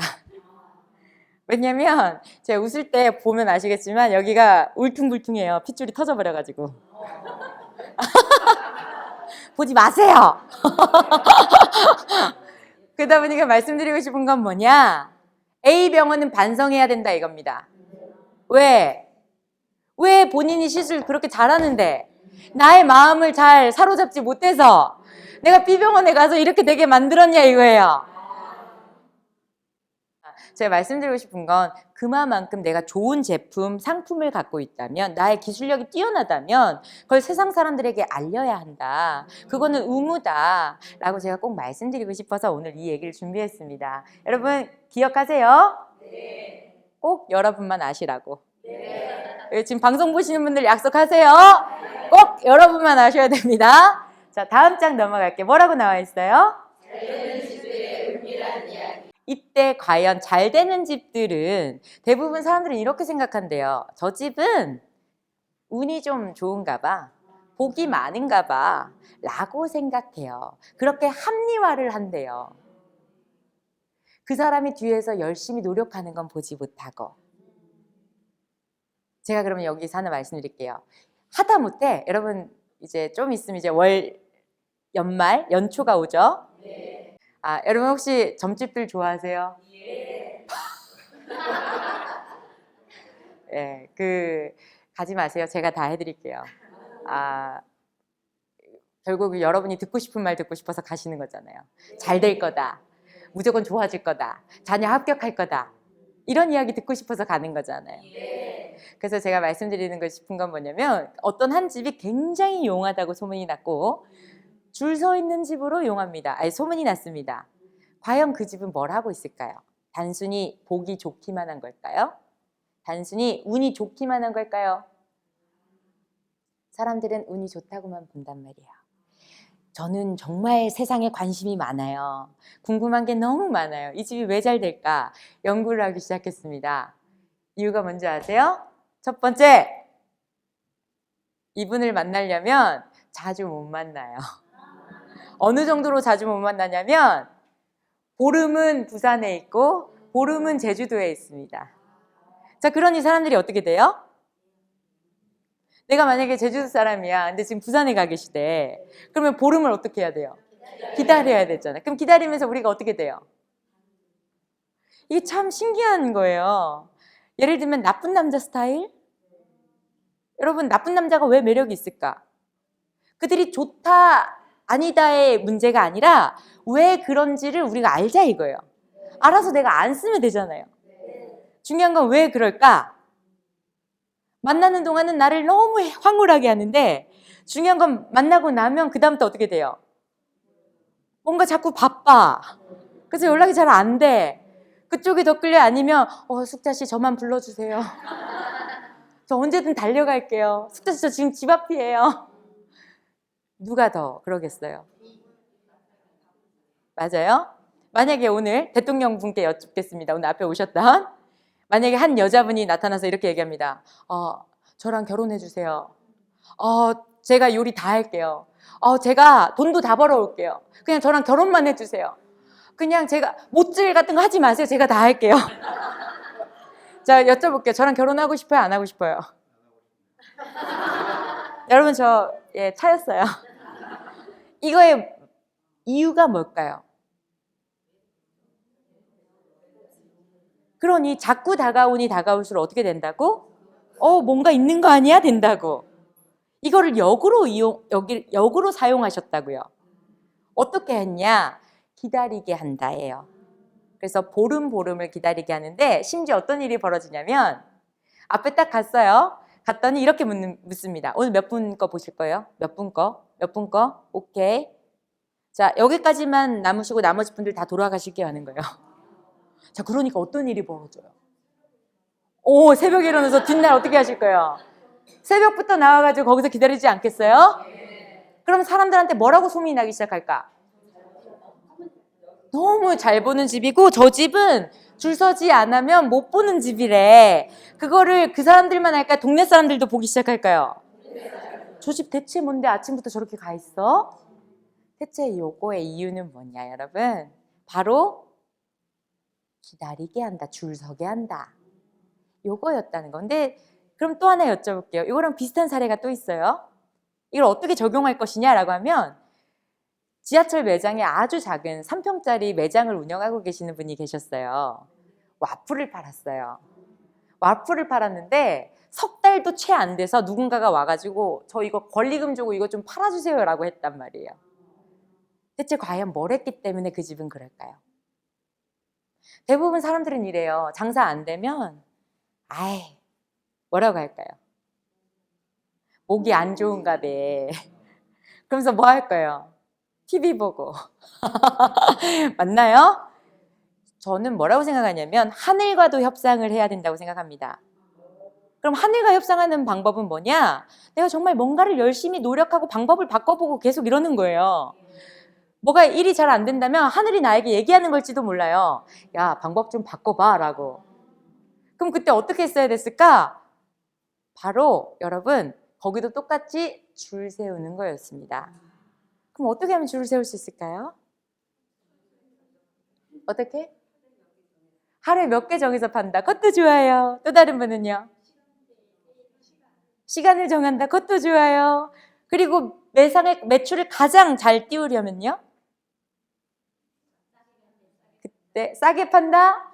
왜냐면 제가 웃을 때 보면 아시겠지만 여기가 울퉁불퉁해요. 핏줄이 터져버려가지고. 보지 마세요. 그러다 보니까 말씀드리고 싶은 건 뭐냐? A병원은 반성해야 된다 이겁니다. 왜? 왜 본인이 시술 그렇게 잘하는데 나의 마음을 잘 사로잡지 못해서 내가 B병원에 가서 이렇게 되게 만들었냐 이거예요. 제가 말씀드리고 싶은 건 그만큼 내가 좋은 제품, 상품을 갖고 있다면 나의 기술력이 뛰어나다면 그걸 세상 사람들에게 알려야 한다. 그거는 의무다 라고 제가 꼭 말씀드리고 싶어서 오늘 이 얘기를 준비했습니다. 여러분 기억하세요? 네. 꼭 여러분만 아시라고. 네. 지금 방송 보시는 분들 약속하세요. 꼭 여러분만 아셔야 됩니다. 자, 다음 장 넘어갈게요. 뭐라고 나와 있어요? 이때 과연 잘 되는 집들은 대부분 사람들은 이렇게 생각한대요. 저 집은 운이 좀 좋은가 봐. 복이 많은가 봐. 라고 생각해요. 그렇게 합리화를 한대요. 그 사람이 뒤에서 열심히 노력하는 건 보지 못하고. 제가 그러면 여기서 하나 말씀드릴게요. 하다못해 여러분 이제 좀 있으면 이제 연말, 연초가 오죠? 네. 여러분 혹시 점집들 좋아하세요? 예. 예, 가지 마세요. 제가 다 해드릴게요. 결국 여러분이 듣고 싶은 말 듣고 싶어서 가시는 거잖아요. 잘 될 거다. 무조건 좋아질 거다. 자녀 합격할 거다. 이런 이야기 듣고 싶어서 가는 거잖아요. 그래서 제가 말씀드리는 거 싶은 건 뭐냐면 어떤 한 집이 굉장히 용하다고 소문이 났고 줄 서 있는 집으로 용합니다. 소문이 났습니다. 과연 그 집은 뭘 하고 있을까요? 단순히 복이 좋기만 한 걸까요? 단순히 운이 좋기만 한 걸까요? 사람들은 운이 좋다고만 본단 말이에요. 저는 정말 세상에 관심이 많아요. 궁금한 게 너무 많아요. 이 집이 왜 잘 될까? 연구를 하기 시작했습니다. 이유가 뭔지 아세요? 첫 번째, 이분을 만나려면 자주 못 만나요. 어느 정도로 자주 못 만나냐면 보름은 부산에 있고 보름은 제주도에 있습니다. 자, 그러니 사람들이 어떻게 돼요? 내가 만약에 제주도 사람이야. 근데 지금 부산에 가 계시대. 그러면 보름을 어떻게 해야 돼요? 기다려야 되잖아요. 그럼 기다리면서 우리가 어떻게 돼요? 이게 참 신기한 거예요. 예를 들면 나쁜 남자 스타일? 여러분 나쁜 남자가 왜 매력이 있을까? 그들이 좋다 아니다의 문제가 아니라 왜 그런지를 우리가 알자 이거예요. 알아서 내가 안 쓰면 되잖아요. 중요한 건 왜 그럴까? 만나는 동안은 나를 너무 황홀하게 하는데 중요한 건 만나고 나면 그 다음부터 어떻게 돼요? 뭔가 자꾸 바빠. 그래서 연락이 잘 안 돼. 그쪽이 더 끌려. 아니면 숙자 씨 저만 불러주세요. 저 언제든 달려갈게요. 숙자 씨 저 지금 집 앞이에요. 누가 더 그러겠어요? 맞아요? 만약에 오늘 대통령 분께 여쭙겠습니다. 오늘 앞에 오셨던 만약에 한 여자분이 나타나서 이렇게 얘기합니다. 저랑 결혼해 주세요. 제가 요리 다 할게요. 제가 돈도 다 벌어올게요. 그냥 저랑 결혼만 해주세요. 그냥 제가 못질 같은 거 하지 마세요. 제가 다 할게요. 자, 여쭤볼게요. 저랑 결혼하고 싶어요? 안 하고 싶어요? 여러분 차였어요. 이거의 이유가 뭘까요? 그러니 자꾸 다가오니 다가올수록 어떻게 된다고? 뭔가 있는 거 아니야? 된다고. 이거를 역으로 사용하셨다고요. 어떻게 했냐? 기다리게 한다예요. 그래서 보름을 기다리게 하는데 심지어 어떤 일이 벌어지냐면 앞에 딱 갔어요. 갔더니 이렇게 묻습니다. 오늘 몇 분 거 보실 거예요? 몇 분 거? 몇 분 거? 오케이. 자, 여기까지만 남으시고 나머지 분들 다 돌아가실게요 하는 거예요. 자, 그러니까 어떤 일이 벌어져요? 새벽에 일어나서 뒷날 어떻게 하실 거예요? 새벽부터 나와가지고 거기서 기다리지 않겠어요? 그럼 사람들한테 뭐라고 소문이 나기 시작할까? 너무 잘 보는 집이고 저 집은 줄 서지 않으면 못 보는 집이래. 그거를 그 사람들만 할까? 동네 사람들도 보기 시작할까요? 저 집 대체 뭔데 아침부터 저렇게 가 있어? 대체 요거의 이유는 뭐냐 여러분? 바로 기다리게 한다, 줄 서게 한다. 요거였다는 건데 그럼 또 하나 여쭤볼게요. 이거랑 비슷한 사례가 또 있어요. 이걸 어떻게 적용할 것이냐라고 하면 지하철 매장에 아주 작은 3평짜리 매장을 운영하고 계시는 분이 계셨어요. 와플을 팔았어요. 와플을 팔았는데 석 달도 채 안 돼서 누군가가 와가지고 저 이거 권리금 주고 이거 좀 팔아주세요 라고 했단 말이에요. 대체 과연 뭘 했기 때문에 그 집은 그럴까요? 대부분 사람들은 이래요. 장사 안 되면 뭐라고 할까요? 목이 안 좋은가 봐. 그러면서 뭐 할 거예요? TV 보고. 맞나요? 저는 뭐라고 생각하냐면 하늘과도 협상을 해야 된다고 생각합니다. 그럼 하늘과 협상하는 방법은 뭐냐? 내가 정말 뭔가를 열심히 노력하고 방법을 바꿔보고 계속 이러는 거예요. 뭐가 일이 잘 안 된다면 하늘이 나에게 얘기하는 걸지도 몰라요. 야, 방법 좀 바꿔봐 라고. 그럼 그때 어떻게 했어야 됐을까? 바로 여러분 거기도 똑같이 줄 세우는 거였습니다. 그럼 어떻게 하면 줄을 세울 수 있을까요? 어떻게? 하루에 몇 개 정해서 판다. 그것도 좋아요. 또 다른 분은요? 시간을 정한다. 그것도 좋아요. 그리고 매출을 가장 잘 띄우려면요? 그때 싸게 판다?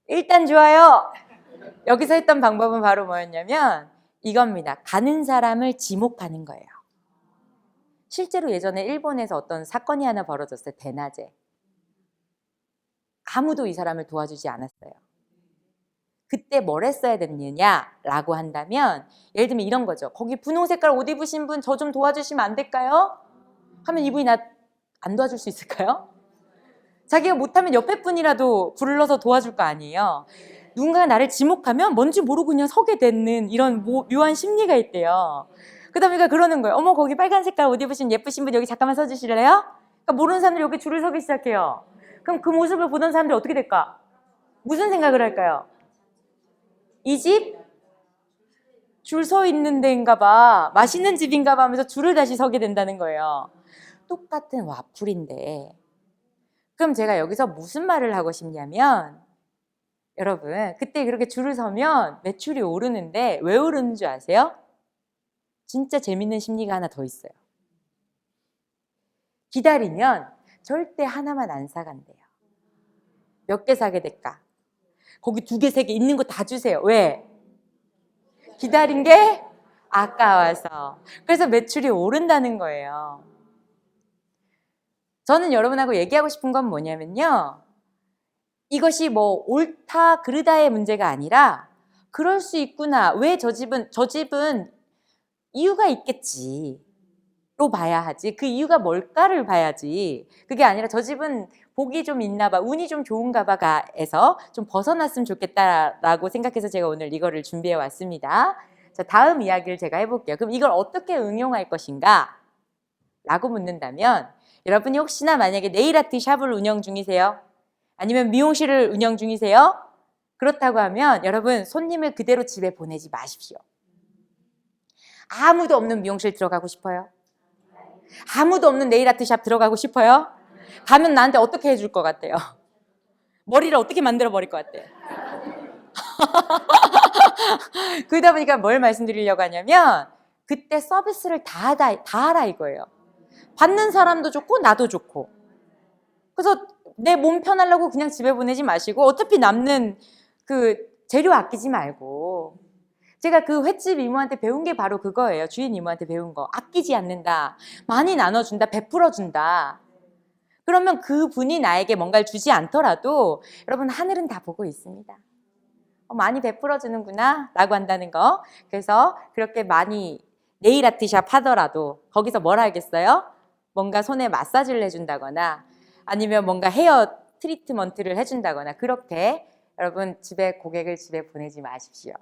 일단 좋아요. 여기서 했던 방법은 바로 뭐였냐면 이겁니다. 가는 사람을 지목하는 거예요. 실제로 예전에 일본에서 어떤 사건이 하나 벌어졌어요. 대낮에. 아무도 이 사람을 도와주지 않았어요. 그때 뭘 했어야 됐느냐라고 한다면 예를 들면 이런 거죠. 거기 분홍 색깔 옷 입으신 분 저 좀 도와주시면 안 될까요? 하면 이분이 나 안 도와줄 수 있을까요? 자기가 못하면 옆에 분이라도 불러서 도와줄 거 아니에요. 누군가가 나를 지목하면 뭔지 모르고 그냥 서게 되는 이런 묘한 심리가 있대요. 그러다 보니까 그러는 거예요. 어머 거기 빨간 색깔 옷 입으신 예쁘신 분 여기 잠깐만 서주실래요? 그러니까 모르는 사람들이 여기 줄을 서기 시작해요. 그럼 그 모습을 보던 사람들이 어떻게 될까? 무슨 생각을 할까요? 이 집 줄 서 있는 데인가 봐. 맛있는 집인가 봐 하면서 줄을 다시 서게 된다는 거예요. 똑같은 와플인데 그럼 제가 여기서 무슨 말을 하고 싶냐면 여러분 그때 그렇게 줄을 서면 매출이 오르는데 왜 오르는 줄 아세요? 진짜 재밌는 심리가 하나 더 있어요. 기다리면 절대 하나만 안 사간대요. 몇 개 사게 될까? 거기 2개, 3개 있는 거 다 주세요. 왜? 기다린 게 아까워서. 그래서 매출이 오른다는 거예요. 저는 여러분하고 얘기하고 싶은 건 뭐냐면요. 이것이 뭐 옳다 그르다의 문제가 아니라 그럴 수 있구나. 왜 저 집은 이유가 있겠지. 봐야 하지. 그 이유가 뭘까를 봐야지. 그게 아니라 저 집은 복이 좀 있나 봐, 운이 좀 좋은가 봐가에서 좀 벗어났으면 좋겠다라고 생각해서 제가 오늘 이거를 준비해 왔습니다. 자, 다음 이야기를 제가 해볼게요. 그럼 이걸 어떻게 응용할 것인가? 라고 묻는다면 여러분이 혹시나 만약에 네일아트 샵을 운영 중이세요? 아니면 미용실을 운영 중이세요? 그렇다고 하면 여러분 손님을 그대로 집에 보내지 마십시오. 아무도 없는 미용실 들어가고 싶어요? 아무도 없는 네일아트 샵 들어가고 싶어요? 가면 나한테 어떻게 해줄 것 같아요? 머리를 어떻게 만들어 버릴 것 같아요? 그러다 보니까 뭘 말씀드리려고 하냐면 그때 서비스를 다 하라 이거예요. 받는 사람도 좋고 나도 좋고. 그래서 내 몸 편하려고 그냥 집에 보내지 마시고 어차피 남는 그 재료 아끼지 말고. 제가 그 횟집 이모한테 배운 게 바로 그거예요. 주인 이모한테 배운 거. 아끼지 않는다. 많이 나눠준다. 베풀어준다. 그러면 그분이 나에게 뭔가를 주지 않더라도 여러분 하늘은 다 보고 있습니다. 많이 베풀어주는구나 라고 한다는 거. 그래서 그렇게 많이 네일 아트샵 하더라도 거기서 뭘 하겠어요? 뭔가 손에 마사지를 해준다거나 아니면 뭔가 헤어 트리트먼트를 해준다거나 그렇게 여러분 집에 고객을 집에 보내지 마십시오.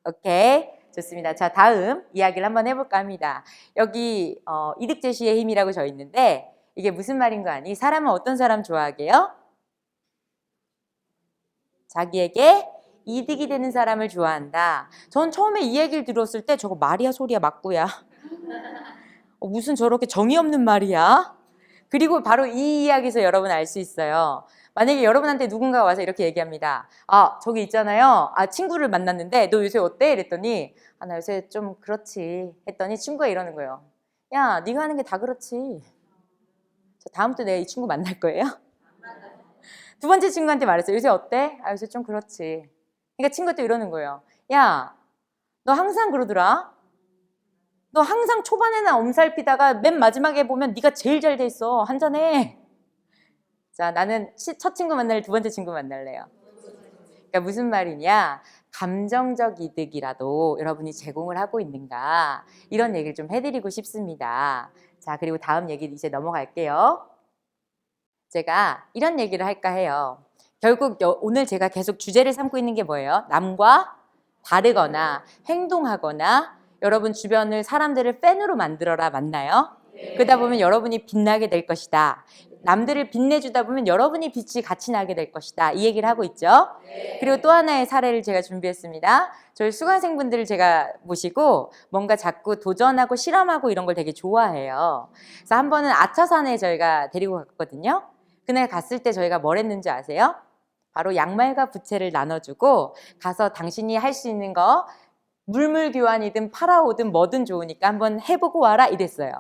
오케이, 좋습니다. 자, 다음 이야기를 한번 해볼까 합니다. 여기 이득 제시의 힘이라고 져 있는데 이게 무슨 말인 거 아니? 사람은 어떤 사람 좋아하게요? 자기에게 이득이 되는 사람을 좋아한다. 전 처음에 이 얘기를 들었을 때 저거 말이야 소리야 맞고야. 무슨 저렇게 정이 없는 말이야? 그리고 바로 이 이야기에서 여러분 알 수 있어요. 만약에 여러분한테 누군가 와서 이렇게 얘기합니다. 아, 저기 있잖아요. 아, 친구를 만났는데 너 요새 어때? 이랬더니 아, 나 요새 좀 그렇지. 했더니 친구가 이러는 거예요. 야, 네가 하는 게 다 그렇지. 다음부터 내가 이 친구 만날 거예요? 두 번째 친구한테 말했어요. 요새 어때? 아, 요새 좀 그렇지. 그러니까 친구가 또 이러는 거예요. 야, 너 항상 그러더라. 너 항상 초반에는 엄살피다가 맨 마지막에 보면 네가 제일 잘 돼 있어. 한잔해. 자, 나는 첫 친구 만날래, 두 번째 친구 만날래요. 그러니까 무슨 말이냐? 감정적 이득이라도 여러분이 제공을 하고 있는가? 이런 얘기를 좀 해드리고 싶습니다. 자, 그리고 다음 얘기 이제 넘어갈게요. 제가 이런 얘기를 할까 해요. 결국 오늘 제가 계속 주제를 삼고 있는 게 뭐예요? 남과 다르거나 행동하거나 여러분 주변을 사람들을 팬으로 만들어라 맞나요? 네. 그러다 보면 여러분이 빛나게 될 것이다. 남들을 빛내주다 보면 여러분이 빛이 같이 나게 될 것이다. 이 얘기를 하고 있죠. 네. 그리고 또 하나의 사례를 제가 준비했습니다. 저희 수강생분들을 제가 모시고 뭔가 자꾸 도전하고 실험하고 이런 걸 되게 좋아해요. 그래서 한 번은 아차산에 저희가 데리고 갔거든요. 그날 갔을 때 저희가 뭘 했는지 아세요? 바로 양말과 부채를 나눠주고 가서 당신이 할 수 있는 거 물물 교환이든 팔아오든 뭐든 좋으니까 한번 해보고 와라 이랬어요.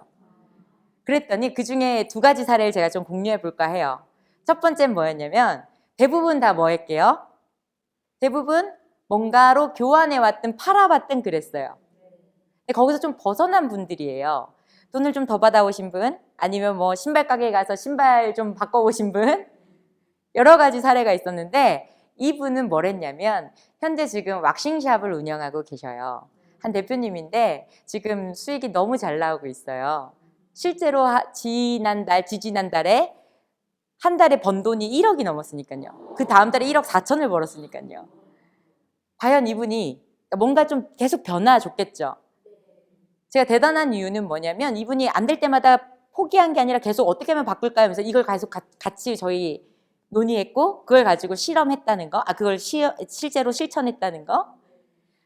그랬더니 그 중에 두 가지 사례를 제가 좀 공유해 볼까 해요. 첫 번째는 뭐였냐면 대부분 다 뭐 할게요? 대부분 뭔가로 교환해 왔든 팔아봤든 그랬어요. 근데 거기서 좀 벗어난 분들이에요. 돈을 좀 더 받아오신 분, 아니면 뭐 신발 가게에 가서 신발 좀 바꿔오신 분, 여러 가지 사례가 있었는데 이분은 뭘 했냐면 현재 지금 왁싱샵을 운영하고 계셔요. 한 대표님인데 지금 수익이 너무 잘 나오고 있어요. 실제로 지지난달에 한 달에 번 돈이 1억이 넘었으니까요. 그 다음 달에 1억 4천을 벌었으니까요. 과연 이분이 뭔가 좀 계속 변화 줬겠죠. 제가 대단한 이유는 뭐냐면 이분이 안 될 때마다 포기한 게 아니라 계속 어떻게 하면 바꿀까요? 하면서 이걸 계속 같이 저희 논의했고 그걸 가지고 실험했다는 거, 그걸 실제로 실천했다는 거.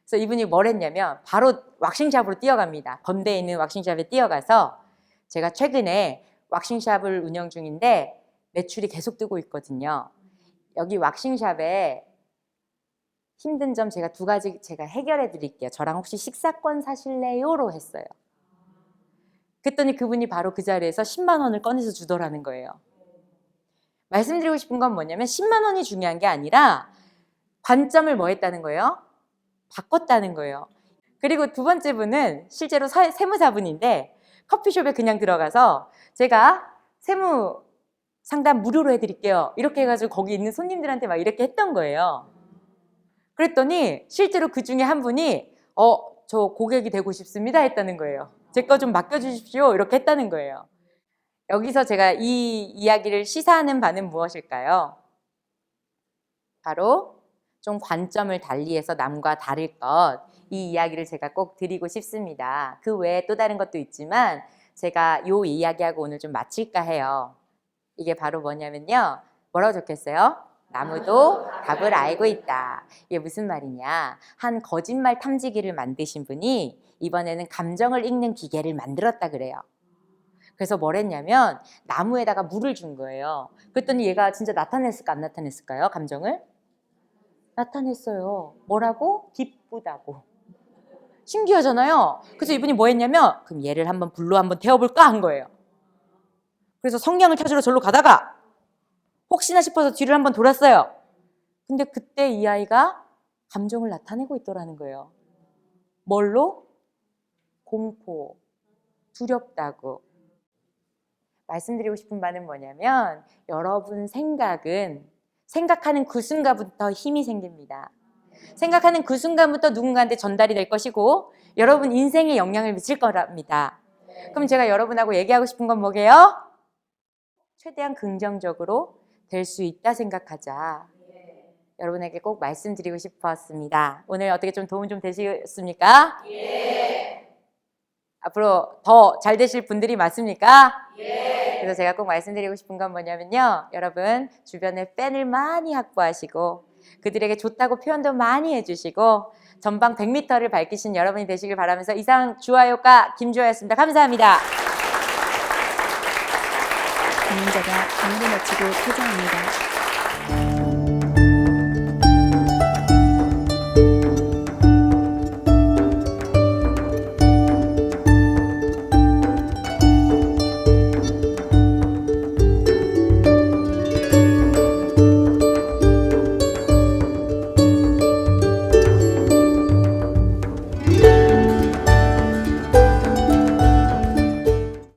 그래서 이분이 뭘 했냐면 바로 왁싱샵으로 뛰어갑니다. 건대에 있는 왁싱샵에 뛰어가서 제가 최근에 왁싱샵을 운영 중인데 매출이 계속 뜨고 있거든요. 여기 왁싱샵에 힘든 점 제가 두 가지 제가 해결해 드릴게요. 저랑 혹시 식사권 사실래요?로 했어요. 그랬더니 그분이 바로 그 자리에서 10만 원을 꺼내서 주더라는 거예요. 말씀드리고 싶은 건 뭐냐면 10만 원이 중요한 게 아니라 관점을 뭐 했다는 거예요? 바꿨다는 거예요. 그리고 두 번째 분은 실제로 세무사분인데 커피숍에 그냥 들어가서 제가 세무 상담 무료로 해드릴게요. 이렇게 해가지고 거기 있는 손님들한테 막 이렇게 했던 거예요. 그랬더니 실제로 그 중에 한 분이 저 고객이 되고 싶습니다 했다는 거예요. 제 거 좀 맡겨주십시오. 이렇게 했다는 거예요. 여기서 제가 이 이야기를 시사하는 바는 무엇일까요? 바로 좀 관점을 달리해서 남과 다를 것, 이 이야기를 제가 꼭 드리고 싶습니다. 그 외에 또 다른 것도 있지만 제가 이 이야기하고 오늘 좀 마칠까 해요. 이게 바로 뭐냐면요. 뭐라고 적혔어요? 나무도 답을 알고 있다. 이게 무슨 말이냐. 한 거짓말 탐지기를 만드신 분이 이번에는 감정을 읽는 기계를 만들었다 그래요. 그래서 뭘 했냐면 나무에다가 물을 준 거예요. 그랬더니 얘가 진짜 나타냈을까 안 나타냈을까요? 감정을? 나타냈어요. 뭐라고? 기쁘다고. 신기하잖아요. 그래서 이분이 뭐 했냐면 그럼 얘를 한번 불로 한번 태워볼까 한 거예요. 그래서 성냥을 찾으러 절로 가다가 혹시나 싶어서 뒤를 한번 돌았어요. 근데 그때 이 아이가 감정을 나타내고 있더라는 거예요. 뭘로? 공포, 두렵다고. 말씀드리고 싶은 바는 뭐냐면 여러분 생각하는 그 순간부터 힘이 생깁니다. 생각하는 그 순간부터 누군가한테 전달이 될 것이고 여러분 인생에 영향을 미칠 거랍니다. 그럼 제가 여러분하고 얘기하고 싶은 건 뭐게요? 최대한 긍정적으로 될 수 있다 생각하자. 여러분에게 꼭 말씀드리고 싶었습니다. 오늘 어떻게 좀 도움 좀 되셨습니까? 앞으로 더 잘 되실 분들이 맞습니까? 그래서 제가 꼭 말씀드리고 싶은 건 뭐냐면요. 여러분 주변에 팬을 많이 확보하시고 그들에게 좋다고 표현도 많이 해주시고 전방 100m를 밝히신 여러분이 되시길 바라면서 이상 주화효과 김주화였습니다. 감사합니다.
진행자가 강의를 마치고 퇴장합니다.